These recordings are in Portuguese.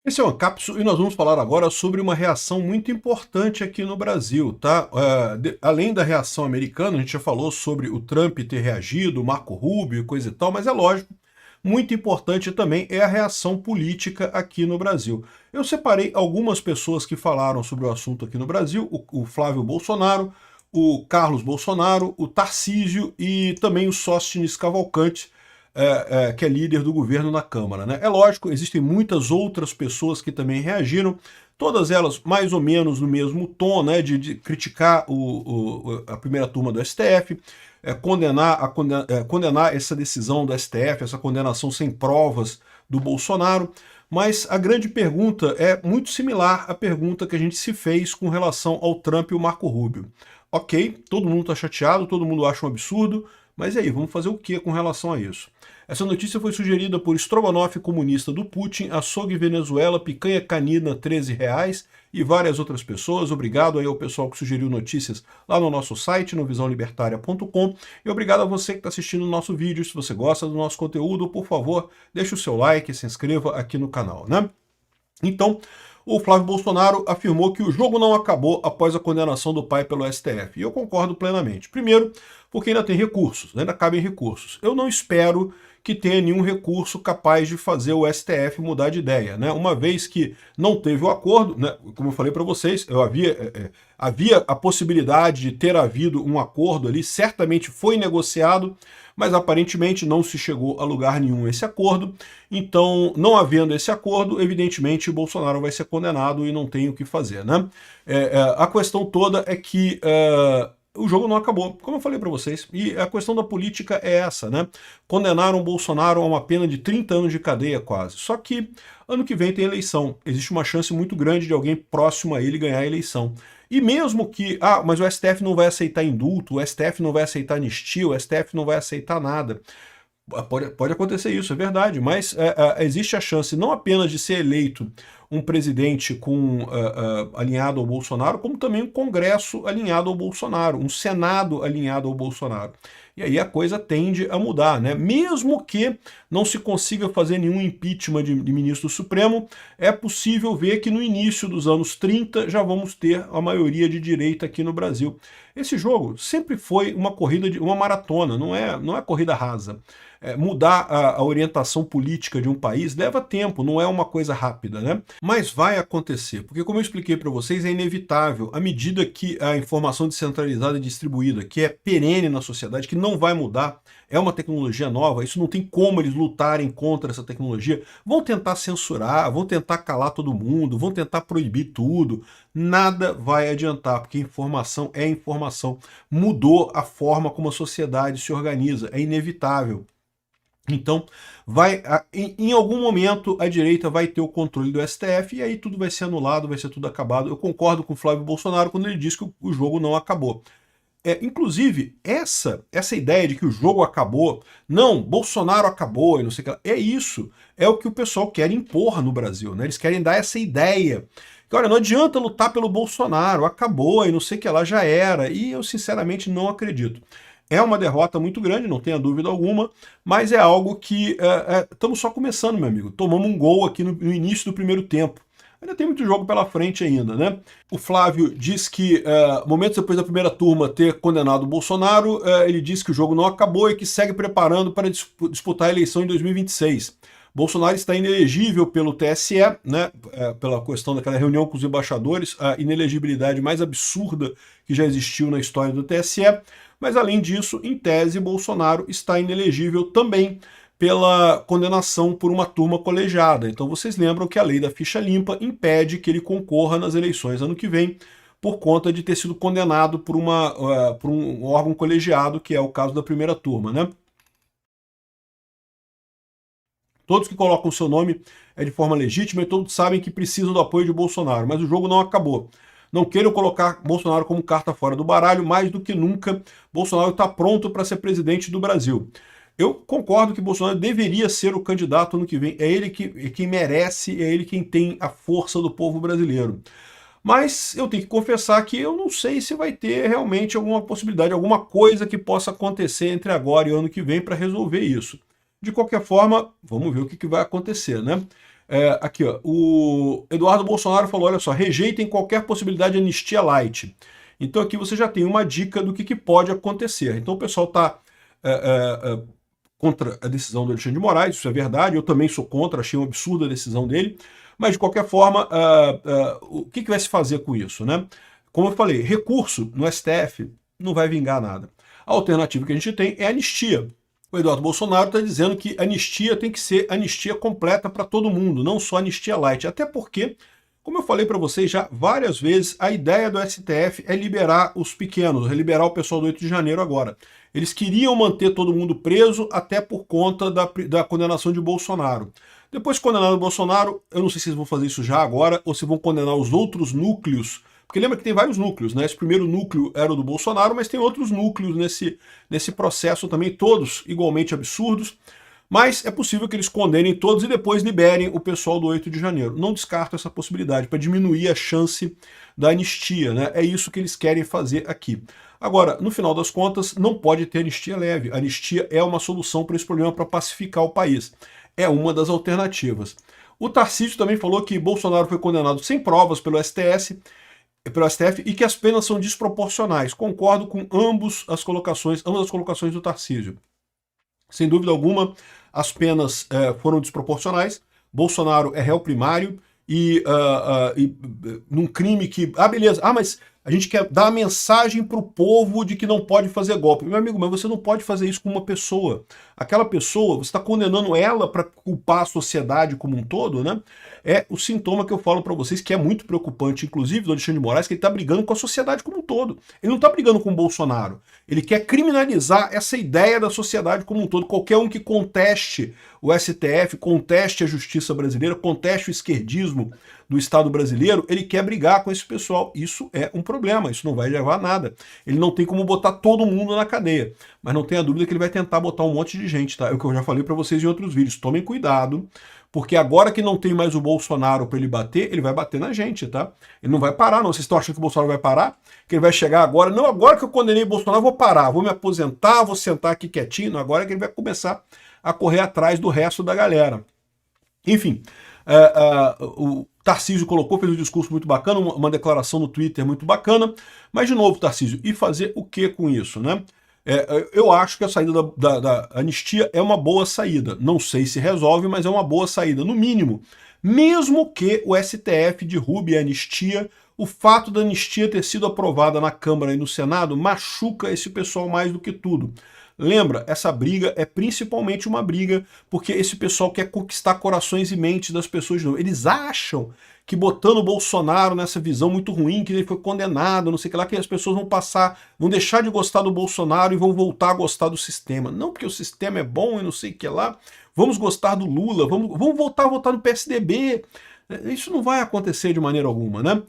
Esse é o Ancapsu e nós vamos falar agora sobre uma reação muito importante aqui no Brasil, tá? Além da reação americana, a gente já falou sobre o Trump ter reagido, o Marco Rubio e coisa e tal, mas é lógico, muito importante também é a reação política aqui no Brasil. Eu separei algumas pessoas que falaram sobre o assunto aqui no Brasil, o Flávio Bolsonaro, o Carlos Bolsonaro, o Tarcísio e também o Sóstenes Cavalcante, que é líder do governo na Câmara, né? É lógico, existem muitas outras pessoas que também reagiram, todas elas mais ou menos no mesmo tom, né, de criticar a primeira turma do STF, condenar essa decisão do STF, essa condenação sem provas do Bolsonaro, mas a grande pergunta é muito similar à pergunta que a gente se fez com relação ao Trump e o Marco Rubio. Ok, todo mundo está chateado, todo mundo acha um absurdo, mas e aí, vamos fazer o que com relação a isso? Essa notícia foi sugerida por Strogonoff comunista do Putin, Açougue Venezuela, Picanha Canina R$ 13 e várias outras pessoas. Obrigado aí ao pessoal que sugeriu notícias lá no nosso site, no visãolibertaria.com. E obrigado a você que está assistindo o nosso vídeo. Se você gosta do nosso conteúdo, por favor, deixe o seu like e se inscreva aqui no canal, né? Então, o Flávio Bolsonaro afirmou que o jogo não acabou após a condenação do pai pelo STF. E eu concordo plenamente. Primeiro, porque ainda tem recursos, ainda cabem recursos. Eu não espero que tenha nenhum recurso capaz de fazer o STF mudar de ideia, né? Uma vez que não teve o acordo, né? Como eu falei para vocês, havia a possibilidade de ter havido um acordo ali, certamente foi negociado, mas aparentemente não se chegou a lugar nenhum esse acordo. Então, não havendo esse acordo, evidentemente Bolsonaro vai ser condenado e não tem o que fazer, né? A questão toda é que o jogo não acabou, como eu falei para vocês. E a questão da política é essa, né? Condenaram o Bolsonaro a uma pena de 30 anos de cadeia quase. Só que ano que vem tem eleição. Existe uma chance muito grande de alguém próximo a ele ganhar a eleição. E mesmo que, mas o STF não vai aceitar indulto, o STF não vai aceitar anistia, o STF não vai aceitar nada. Pode acontecer isso, é verdade, mas existe a chance não apenas de ser eleito um presidente alinhado ao Bolsonaro, como também um Congresso alinhado ao Bolsonaro, um Senado alinhado ao Bolsonaro. E aí a coisa tende a mudar, né? Mesmo que não se consiga fazer nenhum impeachment de ministro do Supremo, é possível ver que no início dos anos 30 já vamos ter a maioria de direita aqui no Brasil. Esse jogo sempre foi uma corrida, uma maratona, não é corrida rasa. Mudar a orientação política de um país leva tempo, não é uma coisa rápida, né? Mas vai acontecer, porque como eu expliquei para vocês, é inevitável, à medida que a informação descentralizada e distribuída, que é perene na sociedade, que não vai mudar, é uma tecnologia nova, isso não tem como eles lutarem contra essa tecnologia, vão tentar censurar, vão tentar calar todo mundo, vão tentar proibir tudo, nada vai adiantar, porque informação é informação. Mudou a forma como a sociedade se organiza, é inevitável. Então, em algum momento a direita vai ter o controle do STF e aí tudo vai ser anulado, vai ser tudo acabado. Eu concordo com o Flávio Bolsonaro quando ele diz que o jogo não acabou. Inclusive, essa ideia de que o jogo acabou, não, Bolsonaro acabou e não sei o que, é o que o pessoal quer impor no Brasil, né? Eles querem dar essa ideia. Que, olha, não adianta lutar pelo Bolsonaro, acabou e não sei o que lá, já era. E eu sinceramente não acredito. É uma derrota muito grande, não tenha dúvida alguma, mas é algo que estamos só começando, meu amigo. Tomamos um gol aqui no início do primeiro tempo. Ainda tem muito jogo pela frente ainda, né? O Flávio diz que, momentos depois da primeira turma ter condenado o Bolsonaro, ele diz que o jogo não acabou e que segue preparando para disputar a eleição em 2026. Bolsonaro está inelegível pelo TSE, né, pela questão daquela reunião com os embaixadores, a inelegibilidade mais absurda que já existiu na história do TSE, mas além disso, em tese, Bolsonaro está inelegível também pela condenação por uma turma colegiada. Então vocês lembram que a lei da ficha limpa impede que ele concorra nas eleições ano que vem, por conta de ter sido condenado por um órgão colegiado, que é o caso da primeira turma, né? Todos que colocam o seu nome de forma legítima e todos sabem que precisam do apoio de Bolsonaro, mas o jogo não acabou. Não queiram colocar Bolsonaro como carta fora do baralho, mais do que nunca, Bolsonaro está pronto para ser presidente do Brasil. Eu concordo que Bolsonaro deveria ser o candidato ano que vem, é ele quem merece, é ele quem tem a força do povo brasileiro. Mas eu tenho que confessar que eu não sei se vai ter realmente alguma possibilidade, alguma coisa que possa acontecer entre agora e o ano que vem para resolver isso. De qualquer forma, vamos ver o que vai acontecer, né? Aqui, ó, o Eduardo Bolsonaro falou, olha só, rejeitem qualquer possibilidade de anistia light. Então aqui você já tem uma dica do que pode acontecer. Então o pessoal está contra a decisão do Alexandre de Moraes, isso é verdade, eu também sou contra, achei um absurdo a decisão dele, mas de qualquer forma, o que vai se fazer com isso, né? Como eu falei, recurso no STF não vai vingar nada. A alternativa que a gente tem é anistia. O Eduardo Bolsonaro está dizendo que anistia tem que ser anistia completa para todo mundo, não só anistia light. Até porque, como eu falei para vocês já várias vezes, a ideia do STF é liberar os pequenos, é liberar o pessoal do 8 de janeiro agora. Eles queriam manter todo mundo preso até por conta da condenação de Bolsonaro. Depois de condenar o Bolsonaro, eu não sei se eles vão fazer isso já agora ou se vão condenar os outros núcleos. Porque lembra que tem vários núcleos, né? Esse primeiro núcleo era o do Bolsonaro, mas tem outros núcleos nesse processo também, todos igualmente absurdos. Mas é possível que eles condenem todos e depois liberem o pessoal do 8 de janeiro. Não descarto essa possibilidade, para diminuir a chance da anistia, né? É isso que eles querem fazer aqui. Agora, no final das contas, não pode ter anistia leve. A anistia é uma solução para esse problema, para pacificar o país. É uma das alternativas. O Tarcísio também falou que Bolsonaro foi condenado sem provas pelo STF e que as penas são desproporcionais. Concordo com ambas as colocações do Tarcísio. Sem dúvida alguma, as penas foram desproporcionais. Bolsonaro é réu primário e num crime que... beleza. Mas a gente quer dar a mensagem para o povo de que não pode fazer golpe. Meu amigo, mas você não pode fazer isso com uma pessoa. Aquela pessoa, você está condenando ela para culpar a sociedade como um todo, né? É o sintoma que eu falo para vocês, que é muito preocupante, inclusive do Alexandre de Moraes, que ele está brigando com a sociedade como um todo. Ele não está brigando com o Bolsonaro. Ele quer criminalizar essa ideia da sociedade como um todo. Qualquer um que conteste o STF, conteste a justiça brasileira, conteste o esquerdismo do Estado brasileiro, ele quer brigar com esse pessoal. Isso é um problema, isso não vai levar a nada. Ele não tem como botar todo mundo na cadeia, mas não tenha dúvida que ele vai tentar botar um monte de gente, tá? É o que eu já falei para vocês em outros vídeos. Tomem cuidado, porque agora que não tem mais o Bolsonaro para ele bater, ele vai bater na gente, tá? Ele não vai parar, não. Vocês estão achando que o Bolsonaro vai parar? Que ele vai chegar agora? Não, agora que eu condenei o Bolsonaro, eu vou parar, vou me aposentar, vou sentar aqui quietinho. Não, agora é que ele vai começar a correr atrás do resto da galera. Enfim, o Tarcísio colocou, fez um discurso muito bacana, uma declaração no Twitter muito bacana, mas de novo, Tarcísio, e fazer o que com isso, né? Eu acho que a saída da anistia é uma boa saída. Não sei se resolve, mas é uma boa saída, no mínimo. Mesmo que o STF derrube a anistia, o fato da anistia ter sido aprovada na Câmara e no Senado machuca esse pessoal mais do que tudo. Lembra, essa briga é principalmente uma briga porque esse pessoal quer conquistar corações e mentes das pessoas de novo. Eles acham que botando o Bolsonaro nessa visão muito ruim, que ele foi condenado, não sei o que lá, que as pessoas vão deixar de gostar do Bolsonaro e vão voltar a gostar do sistema. Não porque o sistema é bom e não sei o que lá, vamos gostar do Lula, vamos voltar a votar no PSDB. Isso não vai acontecer de maneira alguma, né?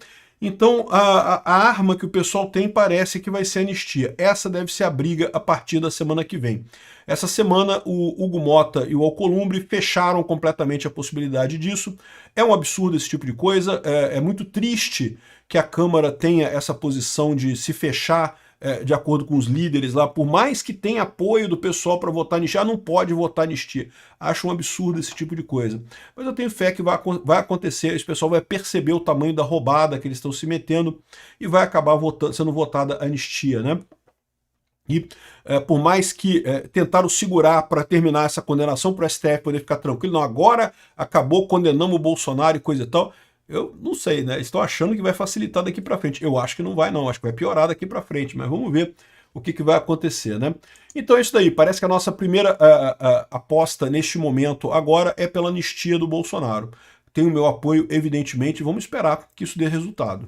Então, a arma que o pessoal tem parece que vai ser anistia. Essa deve ser a briga a partir da semana que vem. Essa semana, o Hugo Mota e o Alcolumbre fecharam completamente a possibilidade disso. É um absurdo esse tipo de coisa. É muito triste que a Câmara tenha essa posição de se fechar de acordo com os líderes lá, por mais que tenha apoio do pessoal para votar anistia, não pode votar anistia. Acho um absurdo esse tipo de coisa. Mas eu tenho fé que vai acontecer, esse pessoal vai perceber o tamanho da roubada que eles estão se metendo e vai acabar sendo votada anistia, né? E por mais que tentaram segurar para terminar essa condenação para o STF poder ficar tranquilo, não, agora acabou, condenamos o Bolsonaro e coisa e tal, eu não sei, né? Estão achando que vai facilitar daqui para frente. Eu acho que não vai, não. Acho que vai piorar daqui para frente, mas vamos ver o que vai acontecer, né? Então é isso daí. Parece que a nossa primeira aposta neste momento agora é pela anistia do Bolsonaro. Tem o meu apoio, evidentemente. Vamos esperar que isso dê resultado.